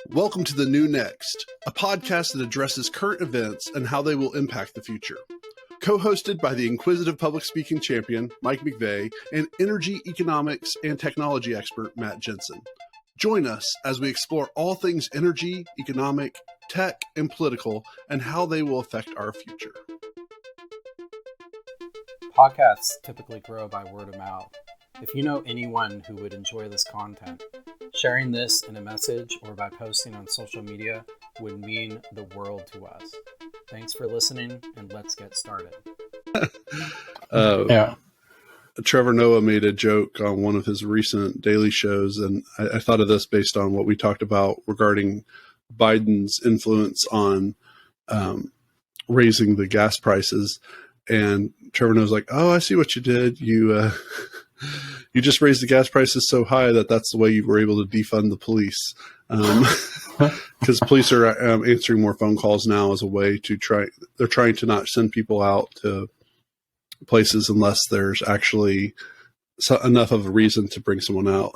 Welcome to The New Next, a podcast that addresses current events and how they will impact the future. Co-hosted by the inquisitive public speaking champion, Mike McVeigh, and energy, economics, and technology expert, Matt Jensen. Join us as we explore all things energy, economic, tech, and political, and how they will affect our future. Podcasts typically grow by word of mouth. If you know anyone who would enjoy this content, sharing this in a message or by posting on social media would mean the world to us. Thanks for listening, and let's get started. Trevor Noah made a joke on one of his recent daily shows, and I thought of this based on what we talked about regarding Biden's influence on raising the gas prices. And Trevor Noah's like, "Oh, I see what you did. You just raised the gas prices so high that's the way you were able to defund the police." Because police are answering more phone calls now as a way to they're trying to not send people out to places unless there's actually enough of a reason to bring someone out.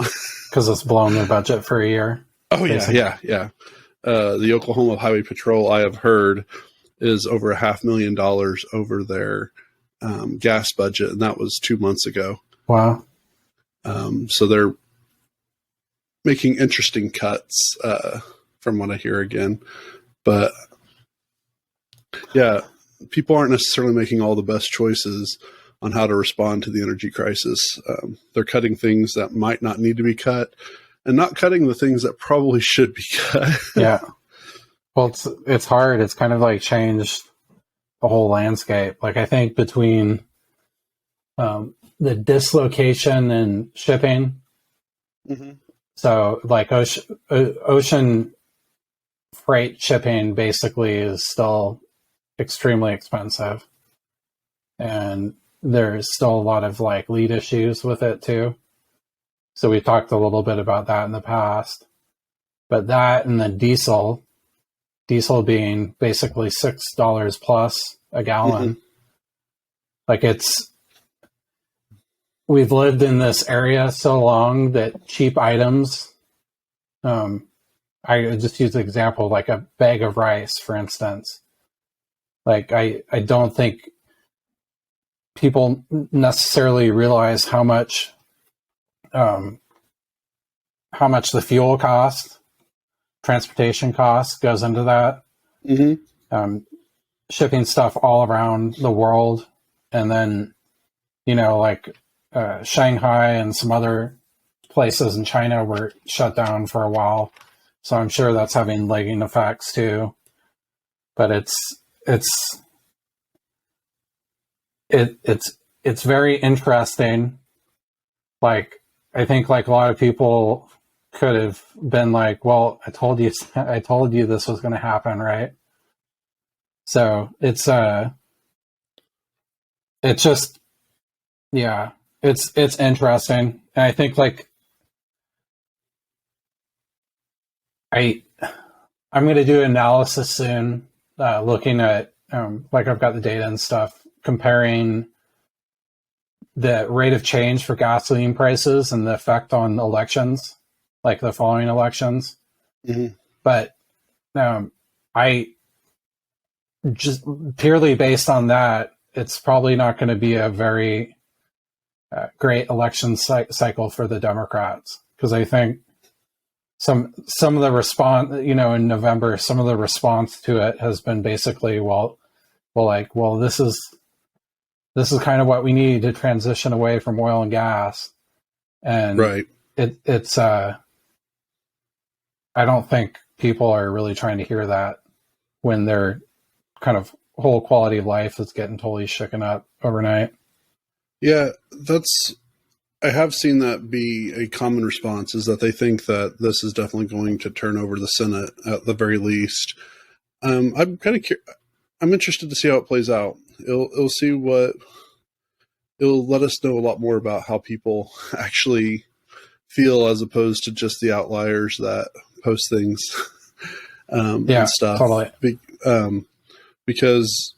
Because it's blown their budget for a year. Oh, basically. Yeah. The Oklahoma Highway Patrol, I have heard, is over $500,000 over their gas budget, and that was 2 months ago. Wow. So they're making interesting cuts from what I hear again. But yeah, people aren't necessarily making all the best choices on how to respond to the energy crisis. They're cutting things that might not need to be cut and not cutting the things that probably should be cut. Yeah. Well, it's hard. It's kind of like changed the whole landscape. Like, I think between the dislocation in shipping, so like ocean freight shipping basically is still extremely expensive, and there's still a lot of like lead issues with it too. So we talked a little bit about that in the past, but that and the diesel being basically $6 plus a gallon. Like, we've lived in this area so long that cheap items, I just use an example, like a bag of rice, for instance. Like, I don't think people necessarily realize how much the fuel cost, transportation cost goes into that. Shipping stuff all around the world, and then, like Shanghai and some other places in China were shut down for a while, so I'm sure that's having lagging effects too. But it's very interesting. Like, I think like a lot of people could have been like, "Well, I told you this was going to happen, right?" So it's just, yeah, it's interesting. And I think like I'm going to do analysis soon, looking at like I've got the data and stuff, comparing the rate of change for gasoline prices and the effect on elections, like the following elections. But I just purely based on that, it's probably not going to be a very great election cycle for the Democrats, because I think some of the response, in November, some of the response to it has been basically, well, this is kind of what we need to transition away from oil and gas, and right. It's I don't think people are really trying to hear that when their kind of whole quality of life is getting totally shaken up overnight. Yeah, I have seen that be a common response, is that they think that this is definitely going to turn over the Senate at the very least. I'm kind of I'm interested to see how it plays out. It'll let us know a lot more about how people actually feel, as opposed to just the outliers that post things and stuff. Totally. Because,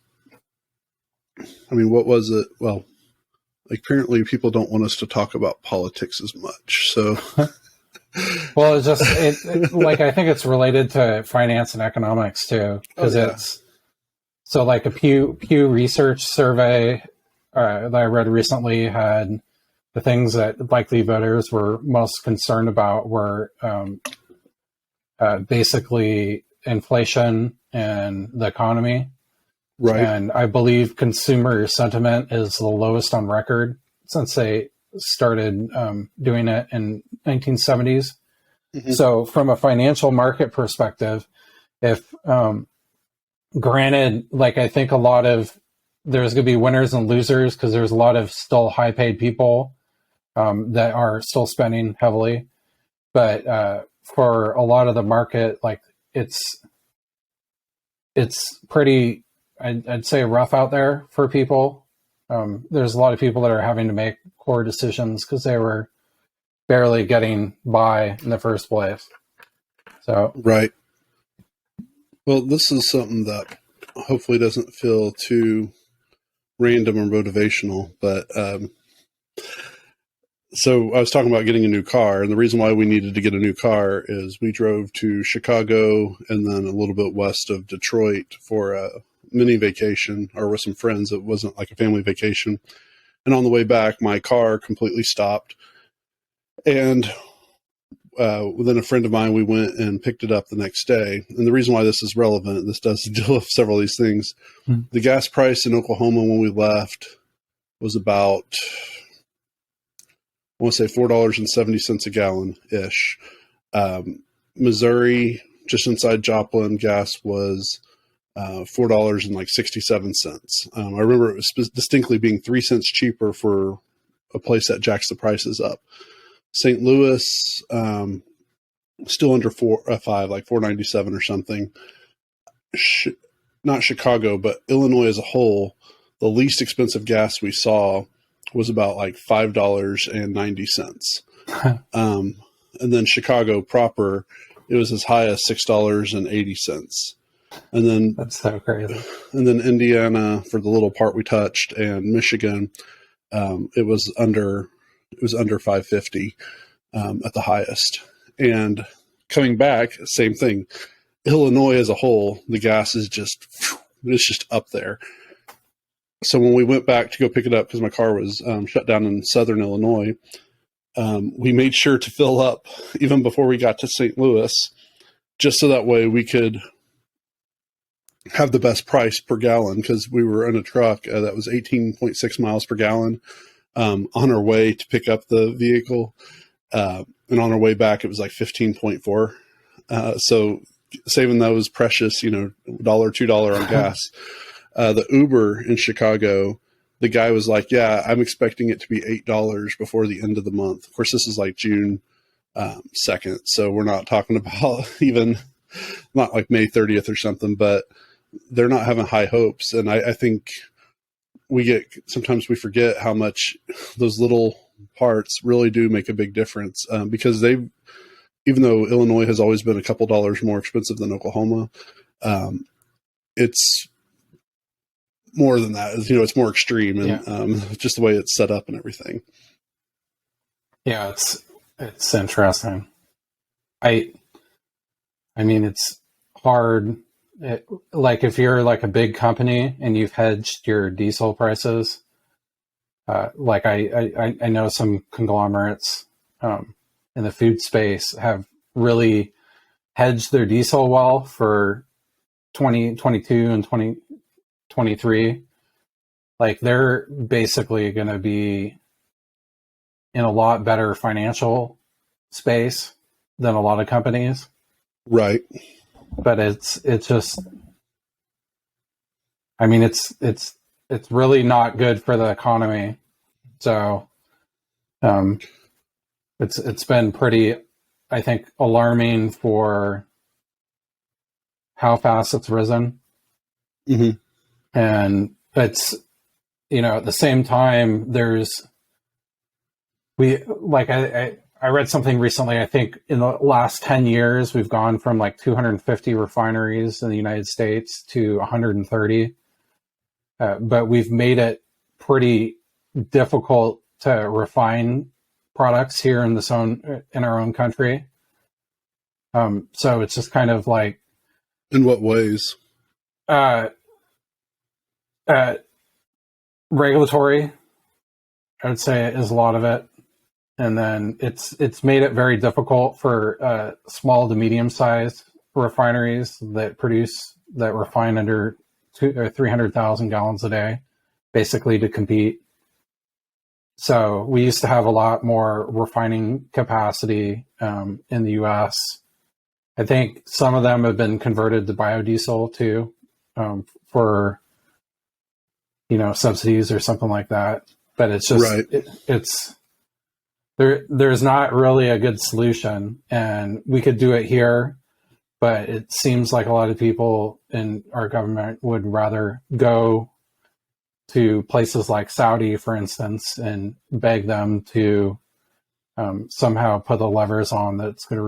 I mean, what was it? Well, like apparently people don't want us to talk about politics as much. So, well, it's just like I think it's related to finance and economics too, because it's so like a Pew Research survey that I read recently had the things that likely voters were most concerned about were basically inflation and the economy. right. And I believe consumer sentiment is the lowest on record since they started doing it in 1970s. Mm-hmm. So from a financial market perspective, if granted, like I think a lot of there's going to be winners and losers because there's a lot of still high paid people that are still spending heavily. But for a lot of the market, like it's pretty, I'd say rough out there for people. There's a lot of people that are having to make poor decisions because they were barely getting by in the first place. So Right. Well, this is something that hopefully doesn't feel too random or motivational, but so I was talking about getting a new car, and the reason why we needed to get a new car is we drove to Chicago and then a little bit west of Detroit for a mini vacation or with some friends. It wasn't like a family vacation. And on the way back, my car completely stopped. And within a friend of mine, we went and picked it up the next day. And the reason why this is relevant, this does deal with several of these things. The gas price in Oklahoma when we left was about, I want to say $4.70 a gallon ish. Missouri, just inside Joplin, gas was $4.67. I remember it was distinctly being 3 cents cheaper for a place that jacks the prices up. St. Louis, still under 5, like $4.97 or something. Not Chicago, but Illinois as a whole, the least expensive gas we saw was about like $5.90. And then Chicago proper, it was as high as $6.80. And then that's so crazy. And then Indiana for the little part we touched, and Michigan, it was under $5.50 at the highest. And coming back, same thing. Illinois as a whole, the gas is just up there. So when we went back to go pick it up, because my car was shut down in southern Illinois, we made sure to fill up even before we got to St. Louis, just so that way we could have the best price per gallon, because we were in a truck that was 18.6 miles per gallon on our way to pick up the vehicle. And on our way back, it was like 15.4. So saving those precious, $1, $2 on gas. The Uber in Chicago, the guy was like, yeah, I'm expecting it to be $8 before the end of the month. Of course, this is like June 2nd. So we're not talking about even not like May 30th or something, but they're not having high hopes. And I think sometimes we forget how much those little parts really do make a big difference, because even though Illinois has always been a couple dollars more expensive than Oklahoma, it's more than that. It's more extreme, and just the way it's set up and everything. Yeah, it's interesting. I mean, it's hard. Like if you're like a big company and you've hedged your diesel prices, like I know some conglomerates in the food space have really hedged their diesel well for 2022 and 2023. Like they're basically going to be in a lot better financial space than a lot of companies. Right. But it's just, I mean, it's really not good for the economy. So, it's been pretty, I think, alarming for how fast it's risen. Mm-hmm. And it's, at the same time, I read something recently. I think in the last 10 years, we've gone from like 250 refineries in the United States to 130. But we've made it pretty difficult to refine products here in our own country. So it's just kind of like, in what ways? Regulatory, I would say, is a lot of it. And then it's made it very difficult for small to medium-sized refineries that refine under 200,000 or 300,000 gallons a day, basically to compete. So we used to have a lot more refining capacity in the U.S. I think some of them have been converted to biodiesel too, for subsidies or something like that. But it's just right. there's not really a good solution, and we could do it here, but it seems like a lot of people in our government would rather go to places like Saudi, for instance, and beg them to somehow put the levers on that's going to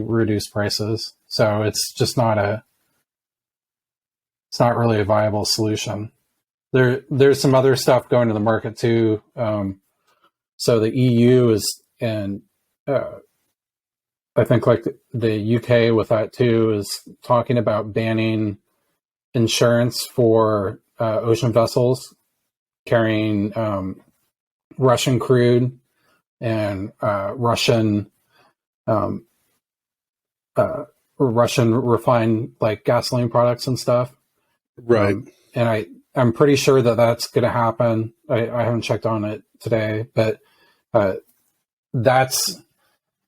reduce prices. So it's just not really a viable solution. There's some other stuff going to the market too. So the EU is, and I think like the UK with that too, is talking about banning insurance for ocean vessels carrying Russian crude and Russian refined like gasoline products and stuff. Right. And I'm pretty sure that that's going to happen. I haven't checked on it today, but that's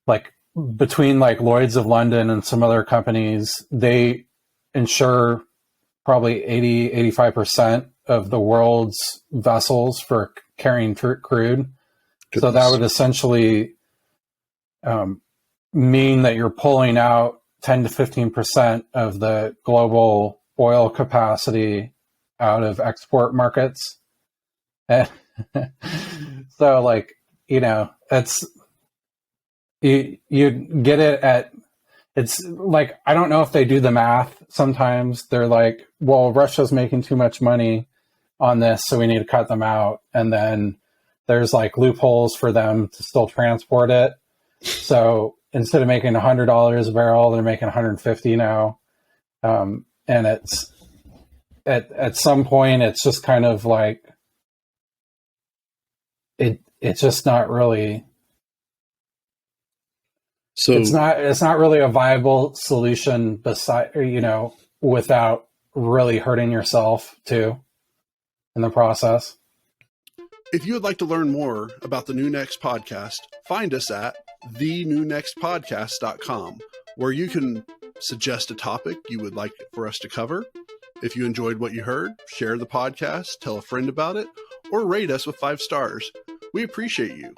like between like Lloyd's of London and some other companies, they insure probably 85% of the world's vessels for carrying crude. Goodness. So that would essentially mean that you're pulling out 10 to 15% of the global oil capacity out of export markets. So like, it's, you get it at, it's like, I don't know if they do the math. Sometimes they're like, well, Russia's making too much money on this, so we need to cut them out. And then there's like loopholes for them to still transport it. So instead of making $100 a barrel, they're making 150 now. And it's at some point, it's just kind of like, it's just not really, so it's not really a viable solution without really hurting yourself too in the process. If you would like to learn more about the New Next podcast, find us at thenewnextpodcast.com, where you can suggest a topic you would like for us to cover. If you enjoyed what you heard, share the podcast, tell a friend about it, or rate us with 5 stars. We appreciate you.